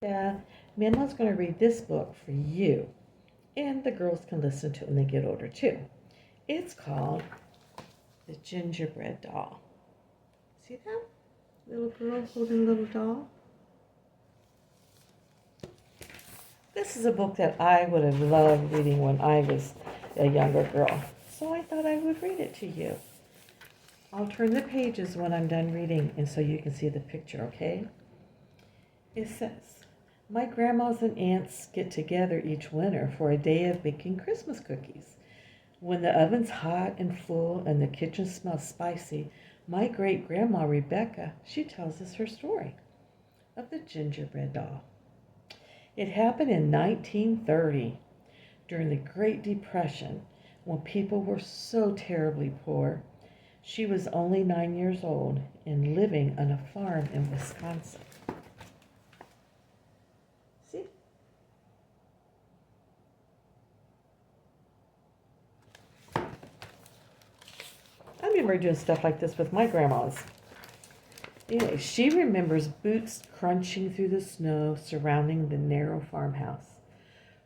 Yeah, Mama's going to read this book for you, and the girls can listen to it when they get older too. It's called The Gingerbread Doll. See that? Little girl holding a little doll. This is a book that I would have loved reading when I was a younger girl, so I thought I would read it to you. I'll turn the pages when I'm done reading, and so you can see the picture, okay? It says, my grandmas and aunts get together each winter for a day of baking Christmas cookies. When the oven's hot and full and the kitchen smells spicy, my great-grandma Rebecca, she tells us her story of the gingerbread doll. It happened in 1930, during the Great Depression, when people were so terribly poor. She was only 9 years old and living on a farm in Wisconsin. See? I remember doing stuff like this with my grandmas. Anyway, she remembers boots crunching through the snow surrounding the narrow farmhouse.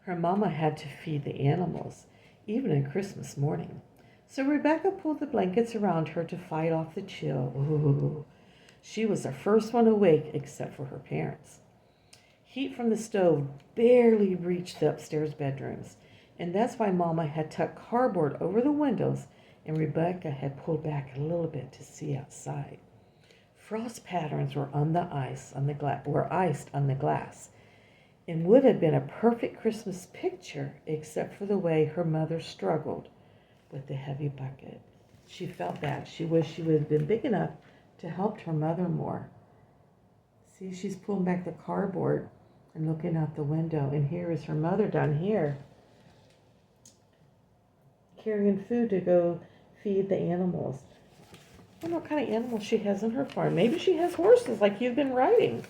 Her mama had to feed the animals, even on Christmas morning. So Rebecca pulled the blankets around her to fight off the chill. Ooh, she was the first one awake except for her parents. Heat from the stove barely reached the upstairs bedrooms, and that's why Mama had tucked cardboard over the windows and Rebecca had pulled back a little bit to see outside. Frost patterns were on the ice on the were iced on the glass, and would have been a perfect Christmas picture except for the way her mother struggled with the heavy bucket. She felt bad. She wished she would have been big enough to help her mother more. See, she's pulling back the cardboard and looking out the window, and here is her mother down here carrying food to go feed the animals. I don't know what kind of animals she has on her farm. Maybe she has horses like you've been riding.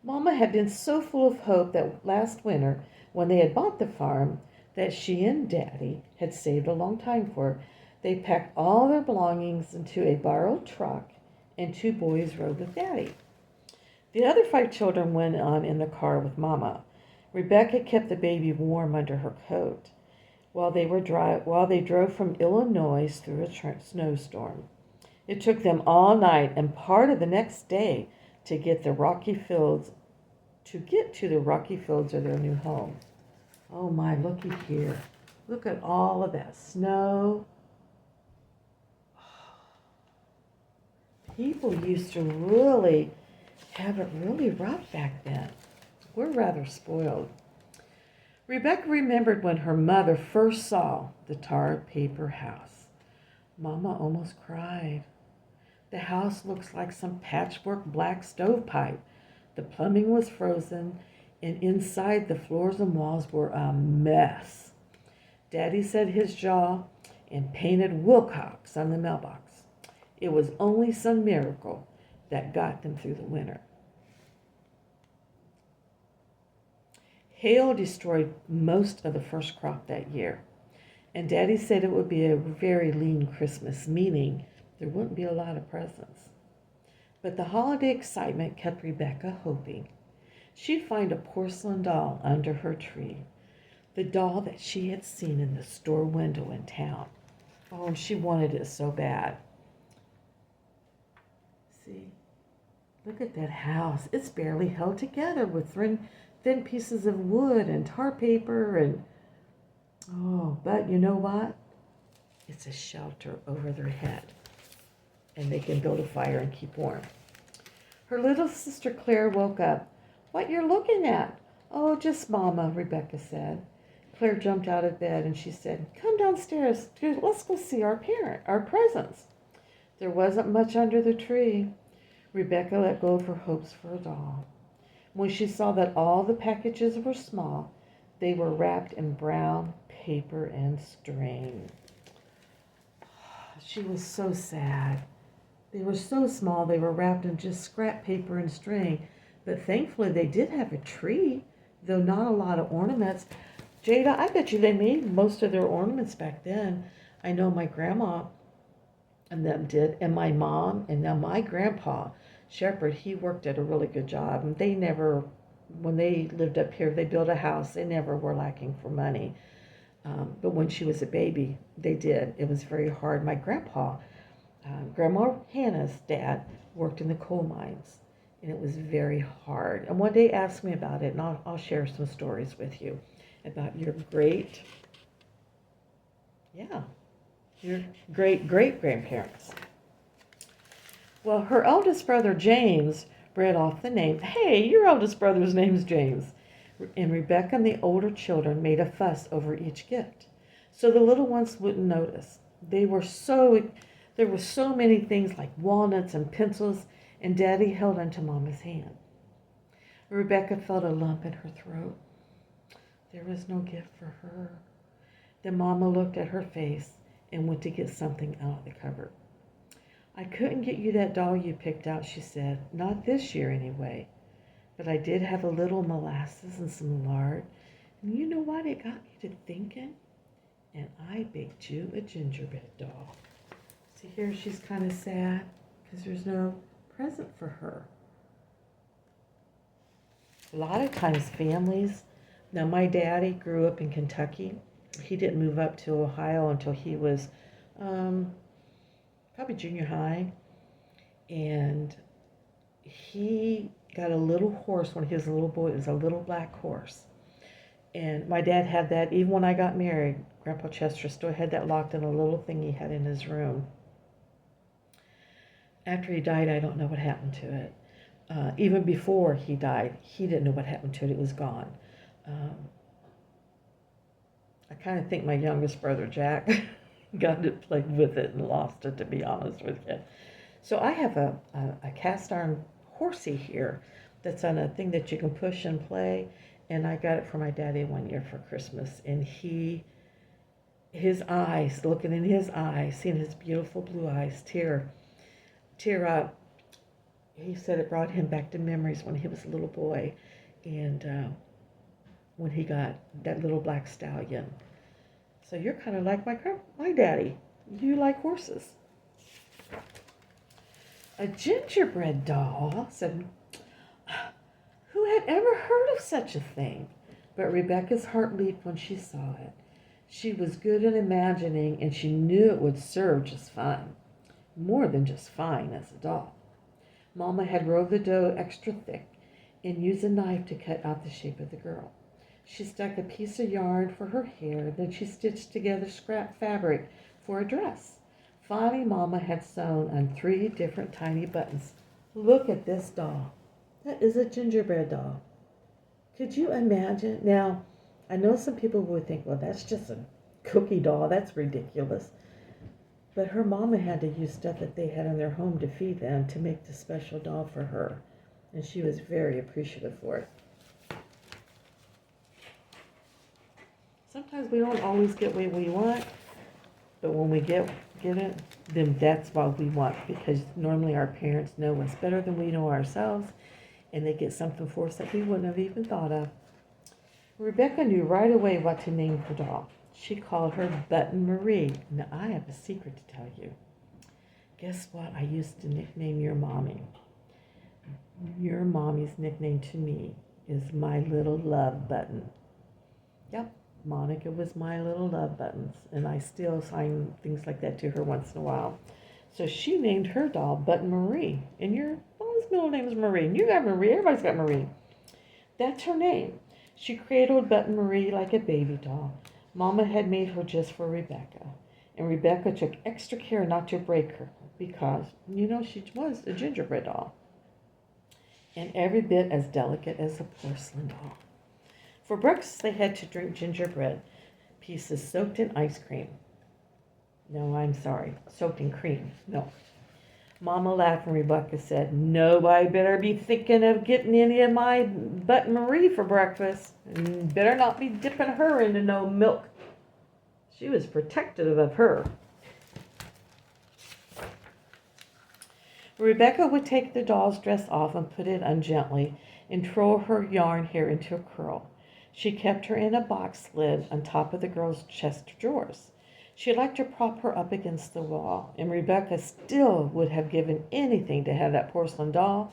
Mama had been so full of hope that last winter, when they had bought the farm that she and Daddy had saved a long time for, they packed all their belongings into a borrowed truck, and two boys rode with Daddy. The other 5 children went on in the car with Mama. Rebecca kept the baby warm under her coat while they drove from Illinois through a snowstorm. It took them all night and part of the next day to get to the rocky fields of their new home. Oh my, looky here. Look at all of that snow. People used to really have it really rough back then. We're rather spoiled. Rebecca remembered when her mother first saw the tar paper house. Mama almost cried. The house looks like some patchwork black stovepipe. The plumbing was frozen, and inside the floors and walls were a mess. Daddy set his jaw and painted Wilcox on the mailbox. It was only some miracle that got them through the winter. Hail destroyed most of the first crop that year, and Daddy said it would be a very lean Christmas, meaning there wouldn't be a lot of presents. But the holiday excitement kept Rebecca hoping. She'd find a porcelain doll under her tree, the doll that she had seen in the store window in town. Oh, and she wanted it so bad. See, look at that house. It's barely held together with thin pieces of wood and tar paper and, oh, but you know what? It's a shelter over their head, and they can build a fire and keep warm. Her little sister Claire woke up. What you're looking at? Oh, just Mama, Rebecca said. Claire jumped out of bed and she said, come downstairs. Let's go see our presents. There wasn't much under the tree. Rebecca let go of her hopes for a doll. When she saw that all the packages were small, they were wrapped in brown paper and string. She was so sad. They were so small, they were wrapped in just scrap paper and string. But thankfully, they did have a tree, though not a lot of ornaments. Jada, I bet you they made most of their ornaments back then. I know my grandma and them did, and my mom and now my grandpa. shepherd, he worked at a really good job. And they never, when they lived up here, they built a house. They never were lacking for money. But when she was a baby, they did. It was very hard. My grandpa, Grandma Hannah's dad, worked in the coal mines, and it was very hard. And one day ask me about it, and I'll share some stories with you about your your great great grandparents. Well, her eldest brother James read off the name. Hey, your eldest brother's name's James. And Rebecca and the older children made a fuss over each gift, so the little ones wouldn't notice. There were so many things like walnuts and pencils, and Daddy held onto Mama's hand. Rebecca felt a lump in her throat. There was no gift for her. Then Mama looked at her face and went to get something out of the cupboard. I couldn't get you that doll you picked out, she said. Not this year, anyway. But I did have a little molasses and some lard. And you know what? It got me to thinking. And I baked you a gingerbread doll. See here, she's kind of sad because there's no present for her. A lot of times families, now my daddy grew up in Kentucky. He didn't move up to Ohio until he was probably junior high. And he got a little horse when he was a little boy. It was a little black horse. And my dad had that even when I got married. Grandpa Chester still had that locked in a little thing he had in his room. After he died, I don't know what happened to it. Even before he died, he didn't know what happened to it. It was gone. I kind of think my youngest brother, Jack, got it, played with it and lost it, to be honest with you. So I have a cast iron horsey here that's on a thing that you can push and play. And I got it for my daddy one year for Christmas. And his eyes, looking in his eyes, seeing his beautiful blue eyes tear up. He said it brought him back to memories when he was a little boy. And when he got that little black stallion. So you're kind of like my daddy. You like horses. A gingerbread doll, said, who had ever heard of such a thing? But Rebecca's heart leaped when she saw it. She was good at imagining, and she knew it would serve just fine. More than just fine as a doll. Mama had rolled the dough extra thick and used a knife to cut out the shape of the girl. She stuck a piece of yarn for her hair, then she stitched together scrap fabric for a dress. Finally, Mama had sewn on 3 different tiny buttons. Look at this doll. That is a gingerbread doll. Could you imagine? Now, I know some people would think, well, that's just a cookie doll. That's ridiculous. But her mama had to use stuff that they had in their home to feed them to make the special doll for her. And she was very appreciative for it. Sometimes we don't always get what we want, but when we get it, then that's what we want, because normally our parents know us better than we know ourselves, and they get something for us that we wouldn't have even thought of. Rebecca knew right away what to name her doll. She called her Button Marie. Now, I have a secret to tell you. Guess what I used to nickname your mommy? Your mommy's nickname to me is My Little Love Button. Yep, Monica was My Little Love Buttons, and I still sign things like that to her once in a while. So she named her doll Button Marie, and your mom's middle name is Marie, and you got Marie, everybody's got Marie. That's her name. She cradled Button Marie like a baby doll. Mama had made her just for Rebecca, and Rebecca took extra care not to break her because, she was a gingerbread doll, and every bit as delicate as a porcelain doll. For breakfast, they had to drink gingerbread pieces soaked in ice cream. No, I'm sorry, soaked in cream. No. Mama laughed and Rebecca said, nobody better be thinking of getting any of my Button Marie for breakfast. And better not be dipping her into no milk. She was protective of her. Rebecca would take the doll's dress off and put it on gently and twirl her yarn hair into a curl. She kept her in a box lid on top of the girl's chest of drawers. She liked to prop her up against the wall, and Rebecca still would have given anything to have that porcelain doll.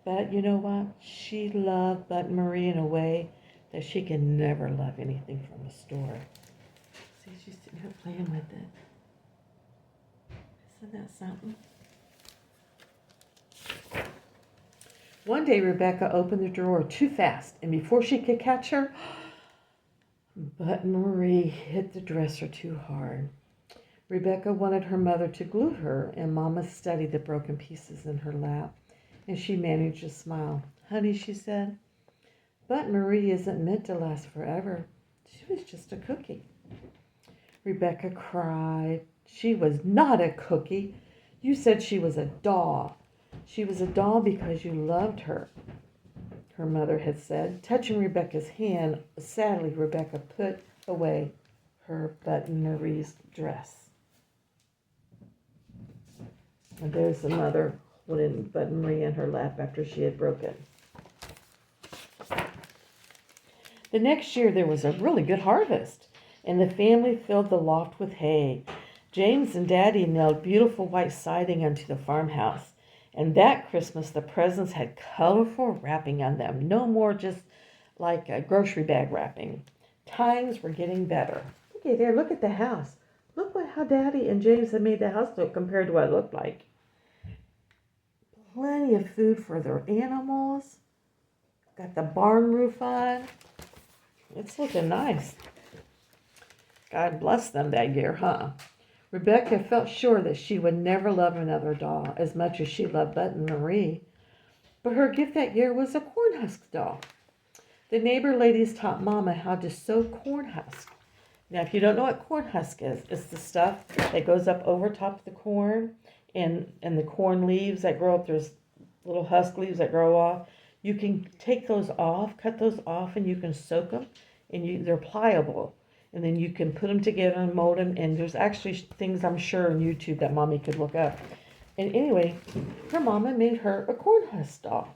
But you know what? She loved Button Marie in a way that she could never love anything from a store. See, she's sitting here playing with it. Isn't that something? One day, Rebecca opened the drawer too fast, and before she could catch her, Button Marie hit the dresser too hard. Rebecca wanted her mother to glue her, and Mama studied the broken pieces in her lap, and she managed to smile. Honey, she said, Button Marie isn't meant to last forever. She was just a cookie. Rebecca cried. She was not a cookie. You said she was a doll. She was a doll because you loved her, her mother had said. Touching Rebecca's hand, sadly, Rebecca put away her Button Marie's dress. And there's the mother holding Button Marie in her lap after she had broken. The next year, there was a really good harvest, and the family filled the loft with hay. James and Daddy nailed beautiful white siding onto the farmhouse. And that Christmas, the presents had colorful wrapping on them. No more just like a grocery bag wrapping. Times were getting better. Okay, there, look at the house. Look how Daddy and James had made the house look compared to what it looked like. Plenty of food for their animals. Got the barn roof on. It's looking nice. God bless them that year, huh? Rebecca felt sure that she would never love another doll as much as she loved Button Marie. But her gift that year was a corn husk doll. The neighbor ladies taught Mama how to sew corn husk. Now, if you don't know what corn husk is, it's the stuff that goes up over top of the corn and the corn leaves that grow up. There's little husk leaves that grow off. You can take those off, cut those off, and you can soak them, and they're pliable. And then you can put them together and mold them. And there's actually things I'm sure on YouTube that Mommy could look up. And anyway, her Mama made her a corn husk doll.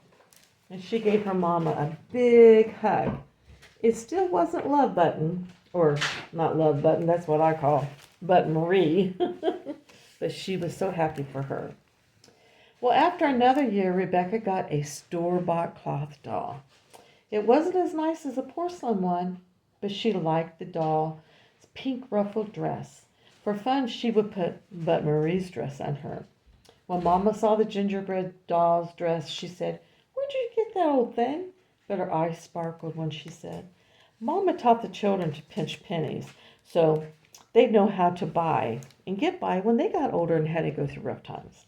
And she gave her Mama a big hug. It still wasn't Love Button, or not Love Button, that's what I call Button Marie. But she was so happy for her. Well, after another year, Rebecca got a store-bought cloth doll. It wasn't as nice as a porcelain one, but she liked the doll's pink ruffled dress. For fun, she would put Button Marie's dress on her. When Mama saw the gingerbread doll's dress, she said, "Where'd you get that old thing?" But her eyes sparkled when she said, "Mama taught the children to pinch pennies, so they'd know how to buy and get by when they got older and had to go through rough times."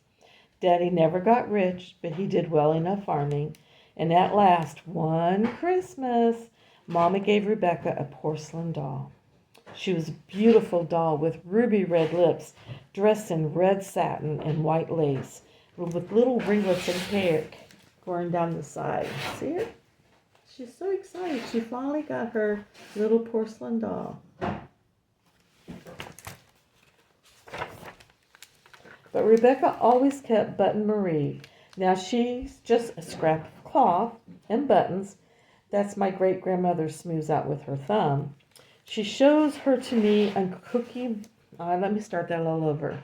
Daddy never got rich, but he did well enough farming. And at last, one Christmas, Mama gave Rebecca a porcelain doll. She was a beautiful doll with ruby red lips, dressed in red satin and white lace, with little ringlets of hair going down the side. See her? She's so excited. She finally got her little porcelain doll. But Rebecca always kept Button Marie. Now she's just a scrap of cloth and buttons. That's my great-grandmother smooths out with her thumb. She shows her to me on cookie. Let me start that all over.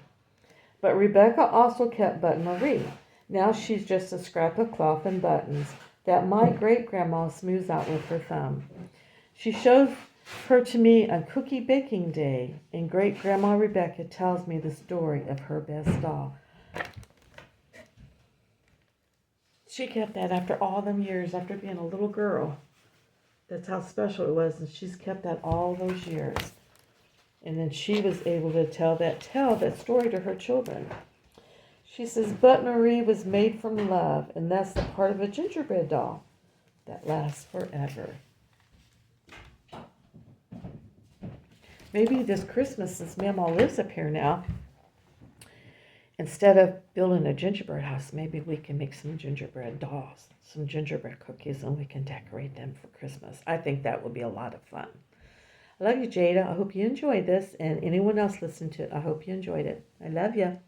But Rebecca also kept Button Marie. Now she's just a scrap of cloth and buttons that my great-grandma smooths out with her thumb. She shows her to me on cookie baking day, and great-grandma Rebecca tells me the story of her best doll. She kept that after all them years, after being a little girl. That's how special it was, and she's kept that all those years. And then she was able to tell that story to her children. She says, Button Marie was made from love, and that's the part of a gingerbread doll that lasts forever. Maybe this Christmas, since Mama lives up here now, instead of building a gingerbread house, maybe we can make some gingerbread dolls, some gingerbread cookies, and we can decorate them for Christmas. I think that would be a lot of fun. I love you, Jada. I hope you enjoyed this, and anyone else listening to it, I hope you enjoyed it. I love you.